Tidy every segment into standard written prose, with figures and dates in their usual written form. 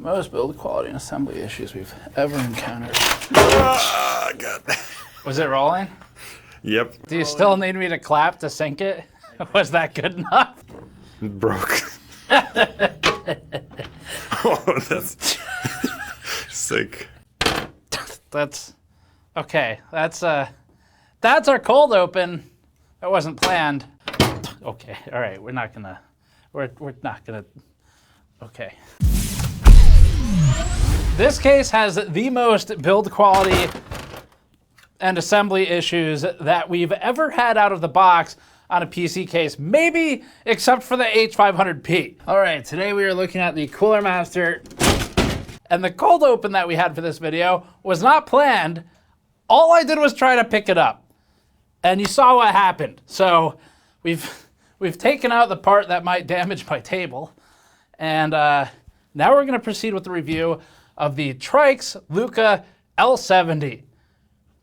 most build quality and assembly issues we've ever encountered. Oh, God. Was it rolling? Yep. Do you still need me to clap to sync it? Was that good enough? It broke. Oh, that's sick. That's okay. That's our cold open. That wasn't planned. Okay. All right. We're not gonna. Okay. This case has the most build quality and assembly issues that we've ever had out of the box on a PC case, maybe except for the H500P. All right, today we are looking at the Cooler Master, and the cold open that we had for this video was not planned. All I did was try to pick it up, and you saw what happened. So we've taken out the part that might damage my table, and now we're gonna proceed with the review of the Tryx LUCA L70,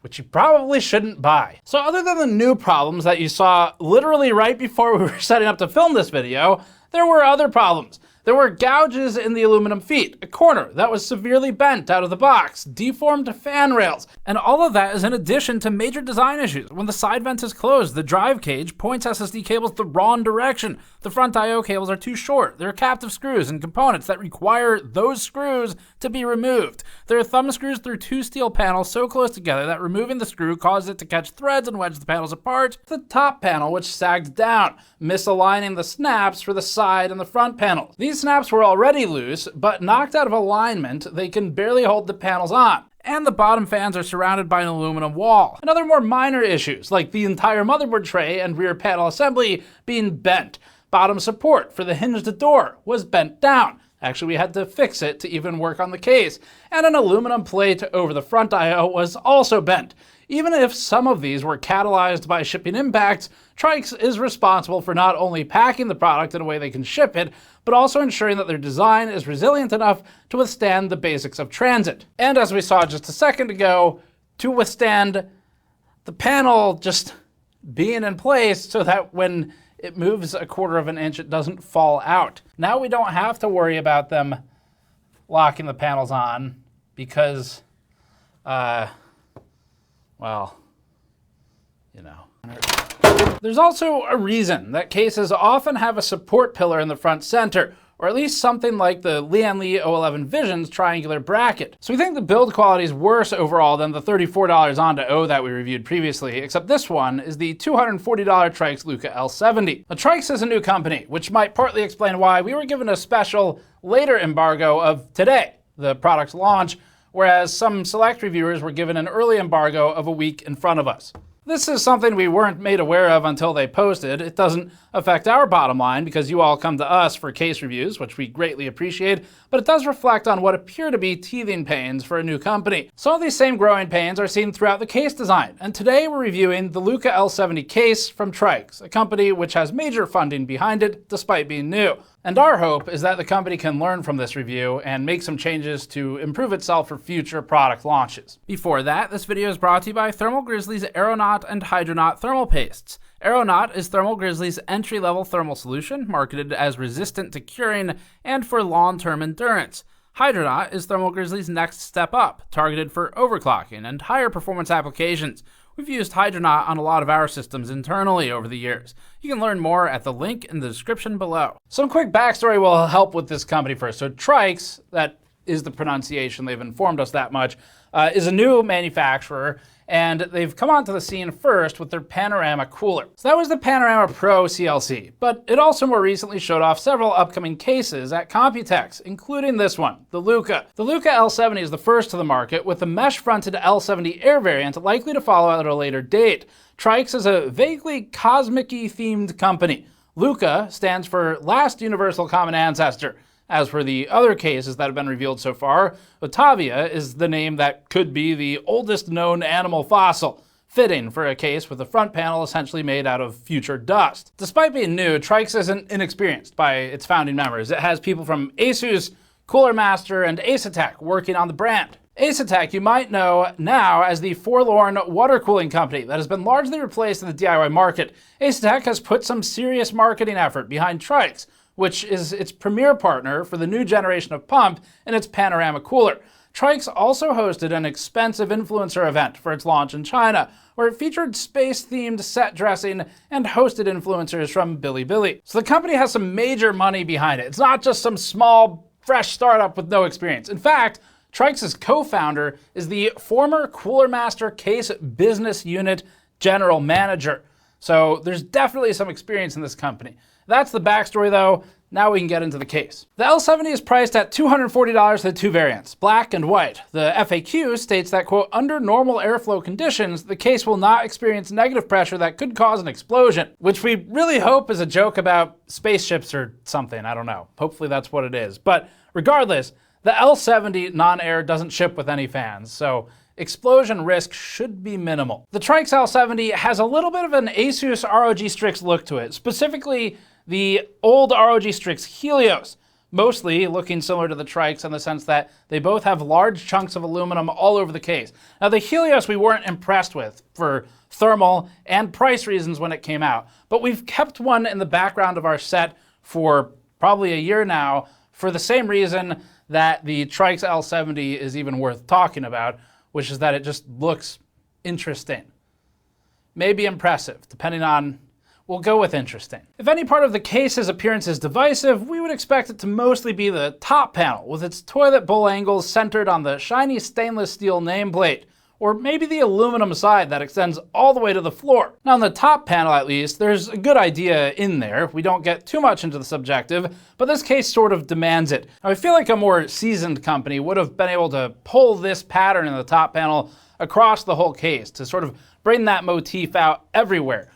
which you probably shouldn't buy. So other than the new problems that you saw literally right before we were setting up to film this video, there were other problems. There were gouges in the aluminum feet, a corner that was severely bent out of the box, deformed fan rails, and all of that is in addition to major design issues. When the side vent is closed, the drive cage points SSD cables the wrong direction. The front I/O cables are too short. There are captive screws and components that require those screws to be removed. There are thumb screws through two steel panels so close together that removing the screw causes it to catch threads and wedge the panels apart. The top panel, which sagged down, misaligning the snaps for the side and the front panels. These snaps were already loose, but knocked out of alignment, they can barely hold the panels on. And the bottom fans are surrounded by an aluminum wall. And other more minor issues, like the entire motherboard tray and rear panel assembly being bent. Bottom support for the hinged door was bent down. Actually, we had to fix it to even work on the case. And an aluminum plate over the front I/O was also bent. Even if some of these were catalyzed by shipping impacts, Tryx is responsible for not only packing the product in a way they can ship it, but also ensuring that their design is resilient enough to withstand the basics of transit. And as we saw just a second ago, to withstand the panel just being in place so that when it moves a quarter of an inch, it doesn't fall out. Now we don't have to worry about them locking the panels on because, well, you know. There's also a reason that cases often have a support pillar in the front center, or at least something like the Lian O11 Vision's triangular bracket. So we think the build quality is worse overall than the $34 Onto O that we reviewed previously, except this one is the $240 Tryx LUCA L70. Now, Tryx is a new company, which might partly explain why we were given a special later embargo of today, the product's launch, whereas some select reviewers were given an early embargo of a week in front of us. This is something we weren't made aware of until they posted. It doesn't affect our bottom line because you all come to us for case reviews, which we greatly appreciate, but it does reflect on what appear to be teething pains for a new company. Some of these same growing pains are seen throughout the case design, and today we're reviewing the LUCA L70 case from Tryx, a company which has major funding behind it despite being new. And our hope is that the company can learn from this review and make some changes to improve itself for future product launches. Before that, this video is brought to you by Thermal Grizzly's Aeronaut and Hydronaut thermal pastes. Aeronaut is Thermal Grizzly's entry-level thermal solution, marketed as resistant to curing and for long-term endurance. Hydronaut is Thermal Grizzly's next step up, targeted for overclocking and higher performance applications. We've used Hydronaut on a lot of our systems internally over the years. You can learn more at the link in the description below. Some quick backstory will help with this company first. So Tryx, that is the pronunciation, they've informed us that much, is a new manufacturer, and they've come onto the scene first with their Panorama cooler. So that was the Panorama Pro CLC, but it also more recently showed off several upcoming cases at Computex, including this one, the LUCA. The LUCA L70 is the first to the market, with the mesh-fronted L70 Air variant likely to follow at a later date. Tryx is a vaguely cosmic-y themed company. LUCA stands for Last Universal Common Ancestor. As for the other cases that have been revealed so far, Otavia is the name that could be the oldest known animal fossil, fitting for a case with the front panel essentially made out of future dust. Despite being new, Tryx isn't inexperienced by its founding members. It has people from ASUS, Cooler Master, and Asetek working on the brand. Asetek you might know now as the forlorn water cooling company that has been largely replaced in the DIY market. Asetek has put some serious marketing effort behind Tryx, which is its premier partner for the new generation of pump in its Panorama cooler. Tryx also hosted an expensive influencer event for its launch in China, where it featured space-themed set dressing and hosted influencers from Bilibili. So the company has some major money behind it. It's not just some small, fresh startup with no experience. In fact, Tryx's co-founder is the former Cooler Master Case Business Unit General Manager. So there's definitely some experience in this company. That's the backstory though. Now we can get into the case. The L70 is priced at $240 for the two variants, black and white. The FAQ states that, quote, under normal airflow conditions, the case will not experience negative pressure that could cause an explosion, which we really hope is a joke about spaceships or something, I don't know. Hopefully that's what it is. But regardless, the L70 non-air doesn't ship with any fans, so explosion risk should be minimal. The Tryx L70 has a little bit of an ASUS ROG Strix look to it, specifically the old ROG Strix Helios, mostly looking similar to the Tryx in the sense that they both have large chunks of aluminum all over the case. Now the Helios we weren't impressed with for thermal and price reasons when it came out, but we've kept one in the background of our set for probably a year now for the same reason that the Tryx L70 is even worth talking about, which is that it just looks interesting. Maybe impressive, depending on, we'll go with interesting. If any part of the case's appearance is divisive, we would expect it to mostly be the top panel, with its toilet bowl angles centered on the shiny stainless steel nameplate, or maybe the aluminum side that extends all the way to the floor. Now on the top panel at least, there's a good idea in there. We don't get too much into the subjective, but this case sort of demands it. Now I feel like a more seasoned company would have been able to pull this pattern in the top panel across the whole case to sort of bring that motif out everywhere.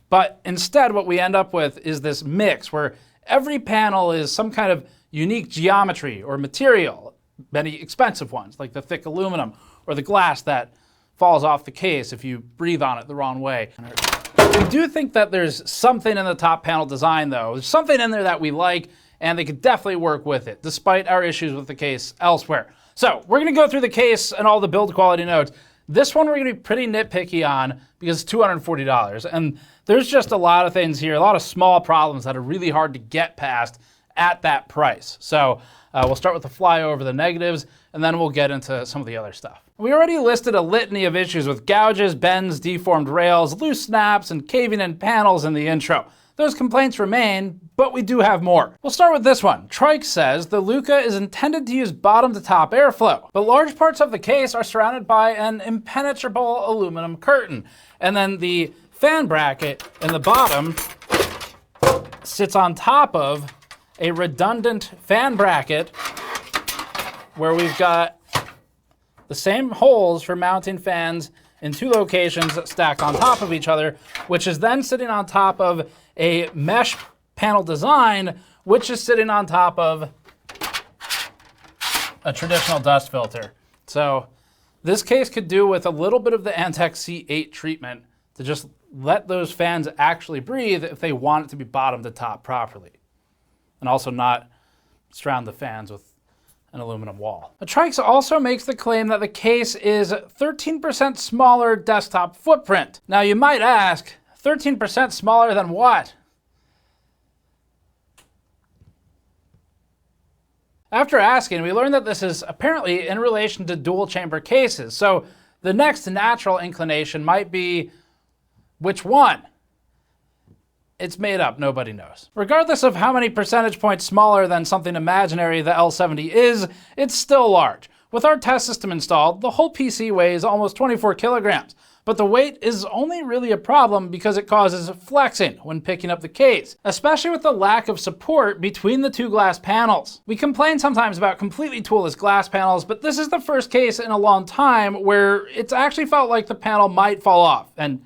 But instead what we end up with is this mix where every panel is some kind of unique geometry or material, many expensive ones like the thick aluminum or the glass that falls off the case if you breathe on it the wrong way. We do think that there's something in the top panel design though. There's something in there that we like and they could definitely work with it despite our issues with the case elsewhere. So we're gonna go through the case and all the build quality notes. This one we're gonna be pretty nitpicky on because it's $240 and there's just a lot of things here, a lot of small problems that are really hard to get past at that price. So we'll start with the flyover, the negatives, and then we'll get into some of the other stuff. We already listed a litany of issues with gouges, bends, deformed rails, loose snaps, and caving in panels in the intro. Those complaints remain, but we do have more. We'll start with this one. Tryx says the Luca is intended to use bottom to top airflow, but large parts of the case are surrounded by an impenetrable aluminum curtain. And then the fan bracket in the bottom sits on top of a redundant fan bracket where we've got the same holes for mounting fans in two locations stacked on top of each other, which is then sitting on top of a mesh panel design, which is sitting on top of a traditional dust filter. So this case could do with a little bit of the Asetek C8 treatment to just let those fans actually breathe if they want it to be bottom to top properly. And also not surround the fans with an aluminum wall. Tryx also makes the claim that the case is 13% smaller desktop footprint. Now you might ask, 13% smaller than what? After asking, we learned that this is apparently in relation to dual chamber cases. So the next natural inclination might be, which one? It's made up, nobody knows. Regardless of how many percentage points smaller than something imaginary the L70 is, it's still large. With our test system installed, the whole PC weighs almost 24 kilograms, but the weight is only really a problem because it causes flexing when picking up the case, especially with the lack of support between the two glass panels. We complain sometimes about completely toolless glass panels, but this is the first case in a long time where it's actually felt like the panel might fall off, and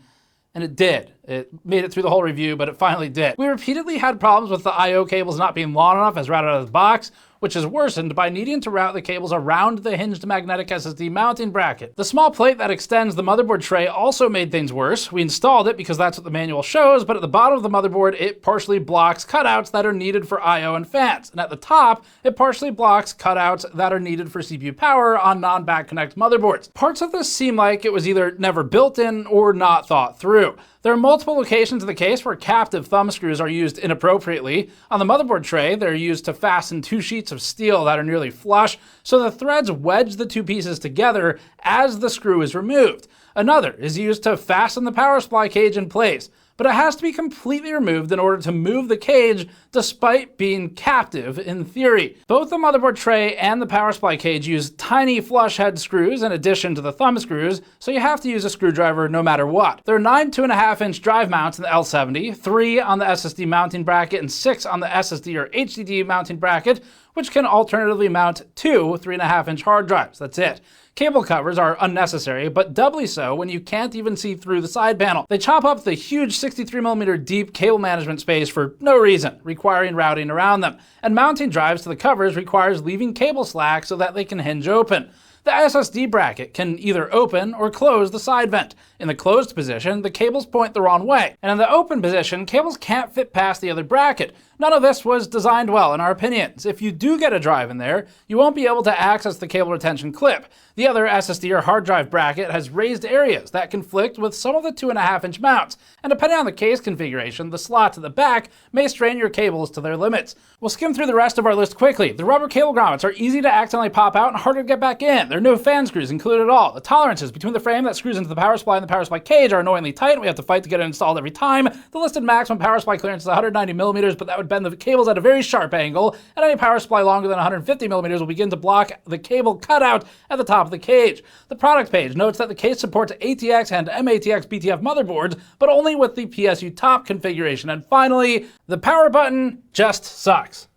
it did. It made it through the whole review, but it finally did. We repeatedly had problems with the I/O cables not being long enough as routed out of the box, which is worsened by needing to route the cables around the hinged magnetic SSD mounting bracket. The small plate that extends the motherboard tray also made things worse. We installed it because that's what the manual shows, but at the bottom of the motherboard, it partially blocks cutouts that are needed for I/O and fans. And at the top, it partially blocks cutouts that are needed for CPU power on non-back connect motherboards. Parts of this seem like it was either never built in or not thought through. There are multiple locations in the case where captive thumb screws are used inappropriately. On the motherboard tray, they're used to fasten two sheets of steel that are nearly flush, so the threads wedge the two pieces together as the screw is removed. Another is used to fasten the power supply cage in place, but it has to be completely removed in order to move the cage despite being captive in theory. Both the motherboard tray and the power supply cage use tiny flush head screws in addition to the thumb screws, so you have to use a screwdriver no matter what. There are 9 2.5-inch drive mounts in the L70, 3 on the SSD mounting bracket and 6 on the SSD or HDD mounting bracket, which can alternatively mount 2 3.5-inch hard drives. That's it. Cable covers are unnecessary, but doubly so when you can't even see through the side panel. They chop up the huge 63mm deep cable management space for no reason, requiring routing around them. And mounting drives to the covers requires leaving cable slack so that they can hinge open. The SSD bracket can either open or close the side vent. In the closed position, the cables point the wrong way, and in the open position, cables can't fit past the other bracket. None of this was designed well, in our opinions. If you do get a drive in there, you won't be able to access the cable retention clip. The other SSD or hard drive bracket has raised areas that conflict with some of the 2.5-inch mounts, and depending on the case configuration, the slots at the back may strain your cables to their limits. We'll skim through the rest of our list quickly. The rubber cable grommets are easy to accidentally pop out and harder to get back in. There are no fan screws included at all. The tolerances between the frame that screws into the power supply and the power supply cage are annoyingly tight, and we have to fight to get it installed every time. The listed maximum power supply clearance is 190mm, but that would bend the cables at a very sharp angle, and any power supply longer than 150mm will begin to block the cable cutout at the top of the cage. The product page notes that the case supports ATX and MATX BTF motherboards, but only with the PSU top configuration. And finally, the power button just sucks.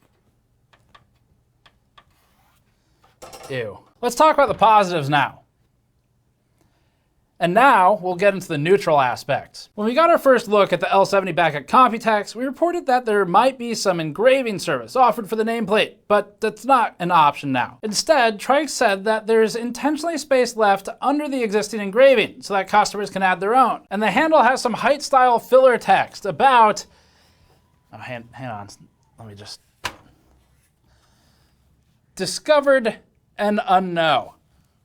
Ew. Let's talk about the positives now. And now we'll get into the neutral aspects. When we got our first look at the L70 back at Computex, we reported that there might be some engraving service offered for the nameplate, but that's not an option now. Instead, Tryx said that there's intentionally space left under the existing engraving so that customers can add their own. And the handle has some height style filler text about, oh, hang on, let me just, discovered and unknown,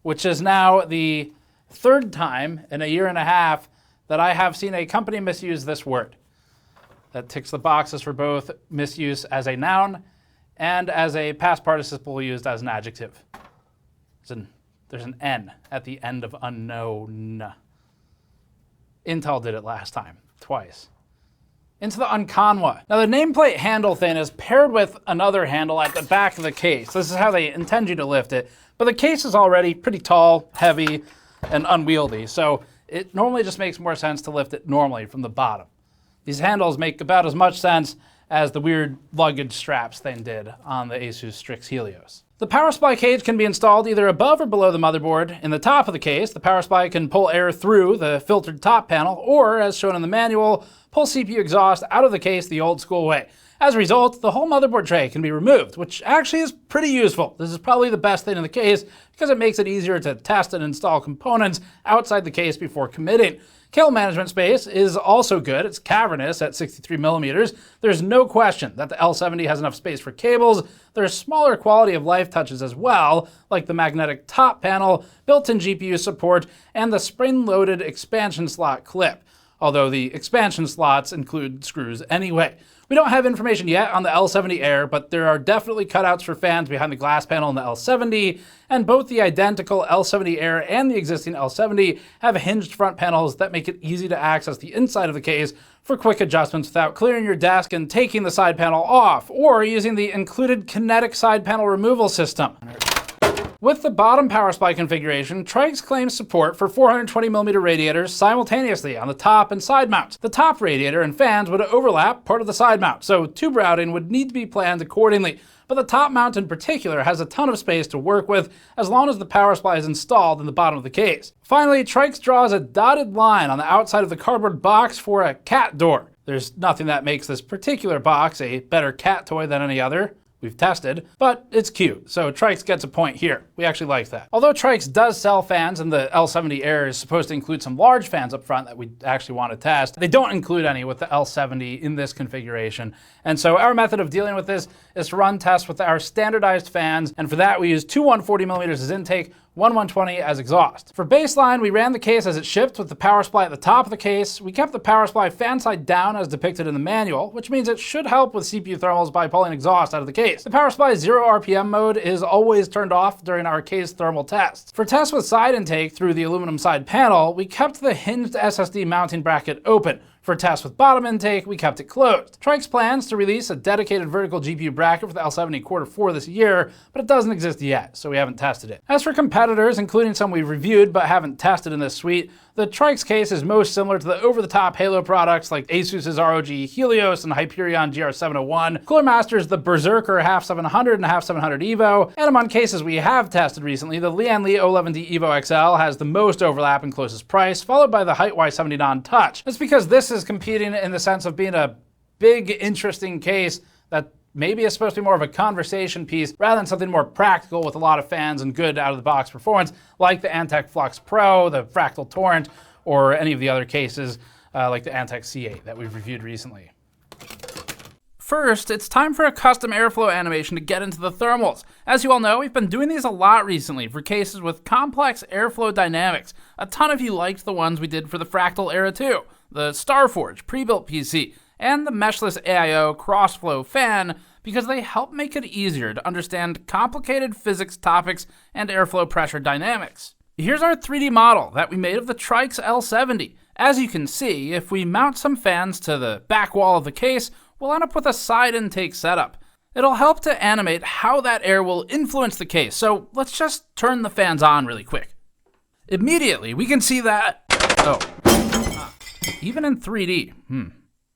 which is now the third time in a year and a half that I have seen a company misuse this word. That ticks the boxes for both misuse as a noun and as a past participle used as an adjective. There's an N at the end of unknown. Intel did it last time, twice. Into the unconwa. Now the nameplate handle thing is paired with another handle at the back of the case. This is how they intend you to lift it, but the case is already pretty tall, heavy, and unwieldy, so it normally just makes more sense to lift it normally from the bottom. These handles make about as much sense as the weird luggage straps thing did on the ASUS Strix Helios. The power supply cage can be installed either above or below the motherboard. In the top of the case, the power supply can pull air through the filtered top panel, or, as shown in the manual, pull CPU exhaust out of the case the old school way. As a result, the whole motherboard tray can be removed, which actually is pretty useful. This is probably the best thing in the case because it makes it easier to test and install components outside the case before committing. Cable management space is also good. It's cavernous at 63mm. There's no question that the L70 has enough space for cables. There's smaller quality of life touches as well, like the magnetic top panel, built-in GPU support, and the spring-loaded expansion slot clip, although the expansion slots include screws anyway. We don't have information yet on the L70 Air, but there are definitely cutouts for fans behind the glass panel in the L70, and both the identical L70 Air and the existing L70 have hinged front panels that make it easy to access the inside of the case for quick adjustments without clearing your desk and taking the side panel off, or using the included kinetic side panel removal system. With the bottom power supply configuration, Tryx claims support for 420mm radiators simultaneously on the top and side mounts. The top radiator and fans would overlap part of the side mount, so tube routing would need to be planned accordingly. But the top mount in particular has a ton of space to work with as long as the power supply is installed in the bottom of the case. Finally, Tryx draws a dotted line on the outside of the cardboard box for a cat door. There's nothing that makes this particular box a better cat toy than any other. We've tested, but it's cute, so Tryx gets a point here. We actually like that. Although Tryx does sell fans and the L70 Air is supposed to include some large fans up front that we actually want to test, they don't include any with the L70 in this configuration. And so our method of dealing with this is to run tests with our standardized fans, and for that we use two 140mm as intake, one 120 as exhaust. For baseline, we ran the case as it shipped with the power supply at the top of the case. We kept the power supply fan side down as depicted in the manual, which means it should help with CPU thermals by pulling exhaust out of the case. The power supply's 0 RPM mode is always turned off during our case thermal tests. For tests with side intake through the aluminum side panel, we kept the hinged SSD mounting bracket open. For tests with bottom intake, we kept it closed. Tryx plans to release a dedicated vertical GPU bracket for the L70 Q4 this year, but it doesn't exist yet, so we haven't tested it. As for competitors, including some we've reviewed but haven't tested in this suite, the Tryx case is most similar to the over-the-top Halo products like ASUS's ROG Helios and Hyperion GR701, Cooler Master's the Berserker half 700 and half 700 Evo, and among cases we have tested recently, the Lian O11D Evo XL has the most overlap and closest price, followed by the Hyte Y70 non-touch. That's because this is competing in the sense of being a big, interesting case that maybe it's supposed to be more of a conversation piece rather than something more practical with a lot of fans and good out-of-the-box performance like the Asetek Flux Pro, the Fractal Torrent, or any of the other cases like the Asetek C8 that we've reviewed recently. First, it's time for a custom airflow animation to get into the thermals. As you all know, we've been doing these a lot recently for cases with complex airflow dynamics. A ton of you liked the ones we did for the Fractal era too, the Starforge pre-built PC, and the meshless AIO crossflow fan because they help make it easier to understand complicated physics topics and airflow pressure dynamics. Here's our 3D model that we made of the Tryx L70. As you can see, if we mount some fans to the back wall of the case, we'll end up with a side intake setup. It'll help to animate how that air will influence the case, so let's just turn the fans on really quick. Immediately, we can see that... even in 3D.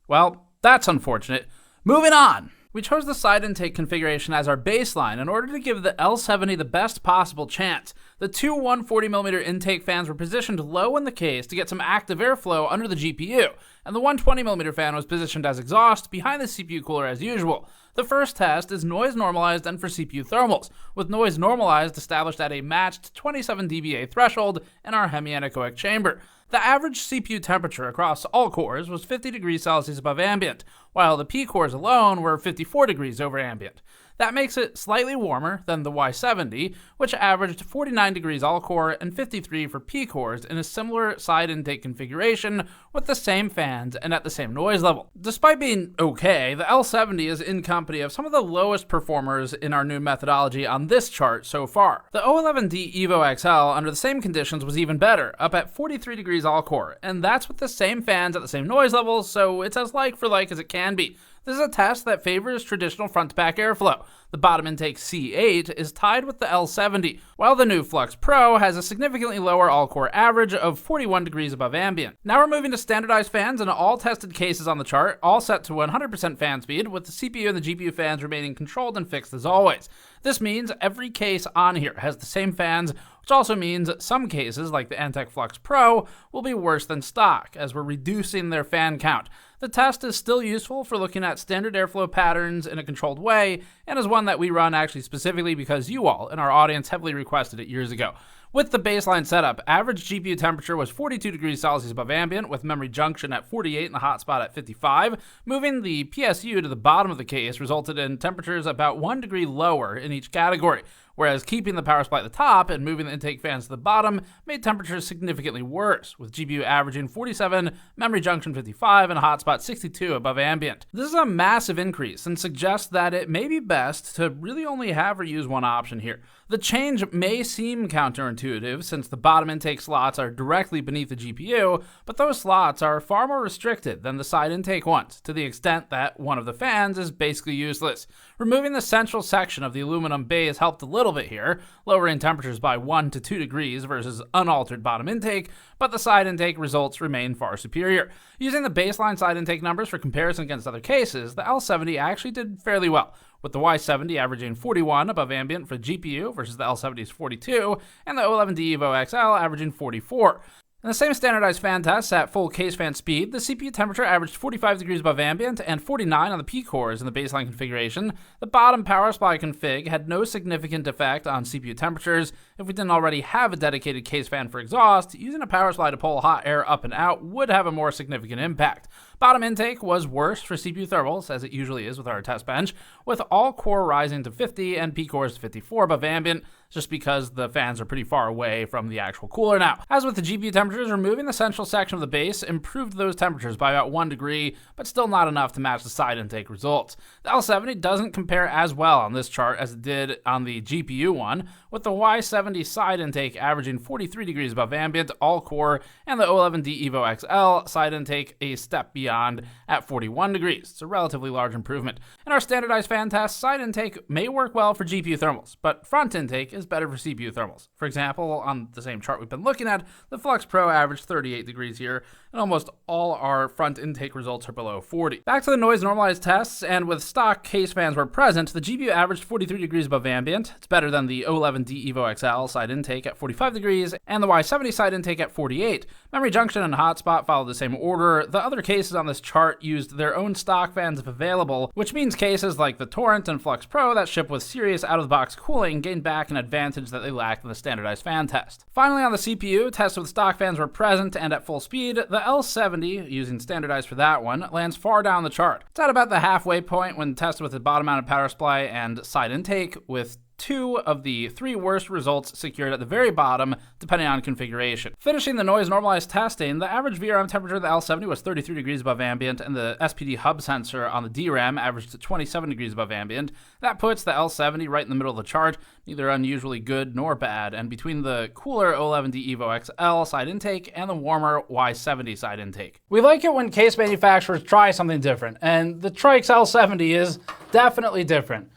Well, that's unfortunate. Moving on. We chose the side intake configuration as our baseline in order to give the L70 the best possible chance. The two 140mm intake fans were positioned low in the case to get some active airflow under the GPU, and the 120mm fan was positioned as exhaust behind the CPU cooler as usual. The first test is noise-normalized and for CPU thermals, with noise-normalized established at a matched 27 dBA threshold in our hemianechoic chamber. The average CPU temperature across all cores was 50 degrees Celsius above ambient, while the P cores alone were 54 degrees over ambient. That makes it slightly warmer than the Y70, which averaged 49 degrees all-core and 53 for P cores in a similar side intake configuration with the same fans and at the same noise level. Despite being okay, the L70 is in company of some of the lowest performers in our new methodology on this chart so far. The O11D Evo XL under the same conditions was even better, up at 43 degrees all-core, and that's with the same fans at the same noise levels, so it's as like for like as it can be. This is a test that favors traditional front-to-back airflow. The bottom intake C8 is tied with the L70, while the new Flux Pro has a significantly lower all-core average of 41 degrees above ambient. Now we're moving to standardized fans in all tested cases on the chart, all set to 100% fan speed, with the CPU and the GPU fans remaining controlled and fixed as always. This means every case on here has the same fans, which also means some cases, like the Asetek Flux Pro, will be worse than stock, as we're reducing their fan count. The test is still useful for looking at standard airflow patterns in a controlled way, and is one that we run actually specifically because you all in our audience heavily requested it years ago. With the baseline setup, average GPU temperature was 42 degrees Celsius above ambient, with memory junction at 48 and the hotspot at 55. Moving the PSU to the bottom of the case resulted in temperatures about 1 degree lower in each category, whereas keeping the power supply at the top and moving the intake fans to the bottom made temperatures significantly worse, with GPU averaging 47, memory junction 55, and hotspot 62 above ambient. This is a massive increase and suggests that it may be best to really only have or use one option here. The change may seem counterintuitive since the bottom intake slots are directly beneath the GPU, but those slots are far more restricted than the side intake ones, to the extent that one of the fans is basically useless. Removing the central section of the aluminum base helped a little bit here, lowering temperatures by 1 to 2 degrees versus unaltered bottom intake, but the side intake results remain far superior. Using the baseline side intake numbers for comparison against other cases, the L70 actually did fairly well, with the Y70 averaging 41 above ambient for the GPU versus the L70's 42, and the O11D Evo XL averaging 44. In the same standardized fan tests at full case fan speed, the CPU temperature averaged 45 degrees above ambient and 49 on the P cores in the baseline configuration. The bottom power supply config had no significant effect on CPU temperatures. If we didn't already have a dedicated case fan for exhaust, using a power supply to pull hot air up and out would have a more significant impact. Bottom intake was worse for CPU thermals, as it usually is with our test bench, with all core rising to 50 and P cores to 54 above ambient, just because the fans are pretty far away from the actual cooler now. As with the GPU temperatures, removing the central section of the base improved those temperatures by about 1 degree, but still not enough to match the side intake results. The L70 doesn't compare as well on this chart as it did on the GPU one, with the Y70 side intake averaging 43 degrees above ambient, all core, and the O11D Evo XL side intake a step beyond at 41 degrees. It's a relatively large improvement. In our standardized fan test, side intake may work well for GPU thermals, but front intake is better for CPU thermals. For example, on the same chart we've been looking at, the Flux Pro averaged 38 degrees here, and almost all our front intake results are below 40. Back to the noise-normalized tests, and with stock case fans were present, the GPU averaged 43 degrees above ambient. It's better than the O11D Evo XL side intake at 45 degrees, and the Y70 side intake at 48. Memory junction and hotspot followed the same order. The other cases on this chart used their own stock fans if available, which means cases like the Torrent and Flux Pro that ship with serious out-of-the-box cooling gain back an advantage that they lacked in the standardized fan test. Finally, on the CPU, tests with stock fans were present and at full speed. The L70, using standardized for that one, lands far down the chart. It's at about the halfway point when tested with the bottom-mounted power supply and side intake, with 2 of the 3 worst results secured at the very bottom, depending on configuration. Finishing the noise-normalized testing, the average VRM temperature of the L70 was 33 degrees above ambient, and the SPD hub sensor on the DRAM averaged 27 degrees above ambient. That puts the L70 right in the middle of the chart, neither unusually good nor bad, and between the cooler O11D Evo XL side intake and the warmer Y70 side intake. We like it when case manufacturers try something different, and the Tryx L70 is definitely different,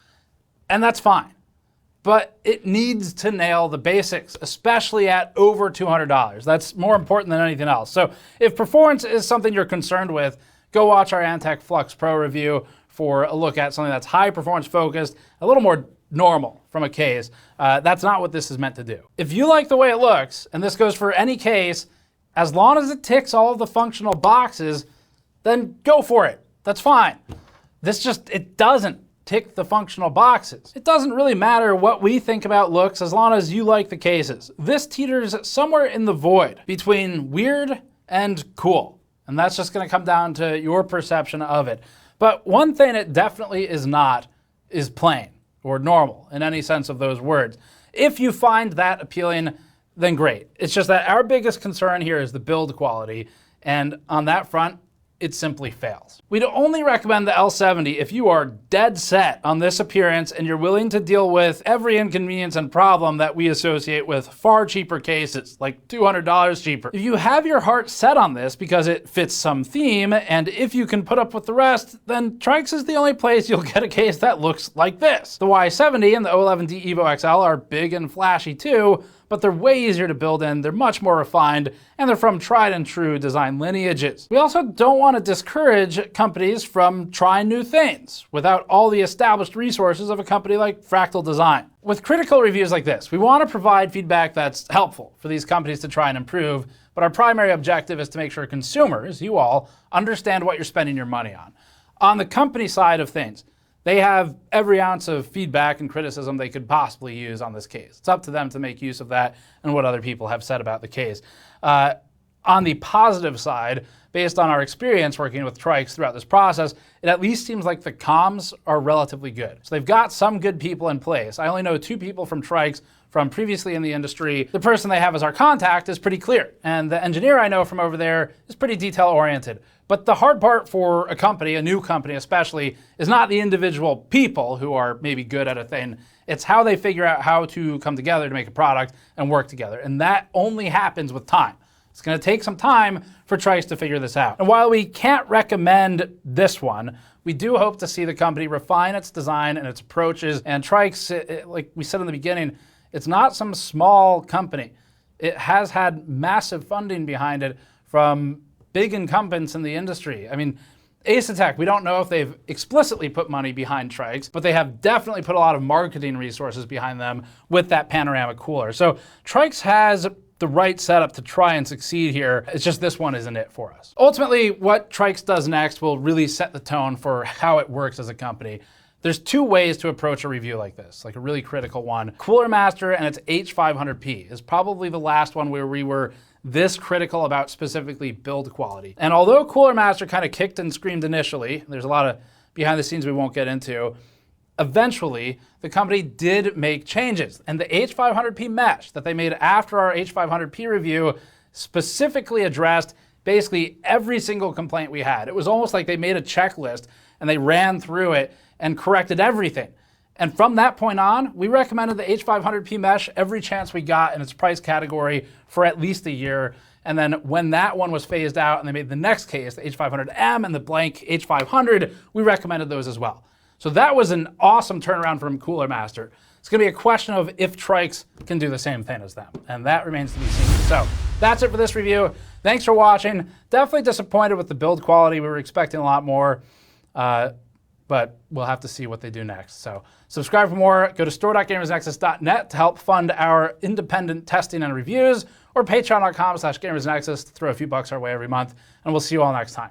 and that's fine. But it needs to nail the basics, especially at over $200. That's more important than anything else. So if performance is something you're concerned with, go watch our Asetek Flux Pro review for a look at something that's high performance focused, a little more normal from a case. That's not what this is meant to do. If you like the way it looks, and this goes for any case, as long as it ticks all of the functional boxes, then go for it. That's fine. It doesn't tick the functional boxes. It doesn't really matter what we think about looks as long as you like the cases. This teeters somewhere in the void between weird and cool. And that's just gonna come down to your perception of it. But one thing it definitely is not is plain or normal in any sense of those words. If you find that appealing, then great. It's just that our biggest concern here is the build quality. And on that front, it simply fails. We'd only recommend the L70 if you are dead set on this appearance and you're willing to deal with every inconvenience and problem that we associate with far cheaper cases, like $200 cheaper. If you have your heart set on this because it fits some theme, and if you can put up with the rest, then Tryx is the only place you'll get a case that looks like this. The Y70 and the O11D Evo XL are big and flashy too, but they're way easier to build in, they're much more refined, and they're from tried and true design lineages. We also don't want to discourage companies from trying new things without all the established resources of a company like Fractal Design. With critical reviews like this, we want to provide feedback that's helpful for these companies to try and improve, but our primary objective is to make sure consumers, you all, understand what you're spending your money on. On the company side of things, they have every ounce of feedback and criticism they could possibly use on this case. It's up to them to make use of that and what other people have said about the case. On the positive side, based on our experience working with Tryx throughout this process, it at least seems like the comms are relatively good. So they've got some good people in place. I only know 2 people from Tryx from previously in the industry. The person they have as our contact is pretty clear, and the engineer I know from over there is pretty detail-oriented. But the hard part for a company, a new company especially, is not the individual people who are maybe good at a thing. It's how they figure out how to come together to make a product and work together. And that only happens with time. It's going to take some time for Tryx to figure this out. And while we can't recommend this one, we do hope to see the company refine its design and its approaches. And Tryx, like we said in the beginning, it's not some small company. It has had massive funding behind it from big incumbents in the industry. I mean, Asetek, we don't know if they've explicitly put money behind Tryx, but they have definitely put a lot of marketing resources behind them with that panorama cooler. So Tryx has the right setup to try and succeed here. It's just this one isn't it for us. Ultimately, what Tryx does next will really set the tone for how it works as a company. There's two ways to approach a review like this, like a really critical one. Cooler Master and its H500P is probably the last one where we were this critical about specifically build quality. And although Cooler Master kind of kicked and screamed initially, there's a lot of behind the scenes we won't get into, eventually the company did make changes. And the H500P mesh that they made after our H500P review specifically addressed basically every single complaint we had. It was almost like they made a checklist and they ran through it and corrected everything. And from that point on, we recommended the H500P mesh every chance we got in its price category for at least a year. And then when that one was phased out and they made the next case, the H500M and the blank H500, we recommended those as well. So that was an awesome turnaround from Cooler Master. It's gonna be a question of if Tryx can do the same thing as them, and that remains to be seen. So that's it for this review. Thanks for watching. Definitely disappointed with the build quality. We were expecting a lot more. But we'll have to see what they do next. So subscribe for more. Go to store.gamersnexus.net to help fund our independent testing and reviews, or patreon.com/gamersnexus to throw a few bucks our way every month. And we'll see you all next time.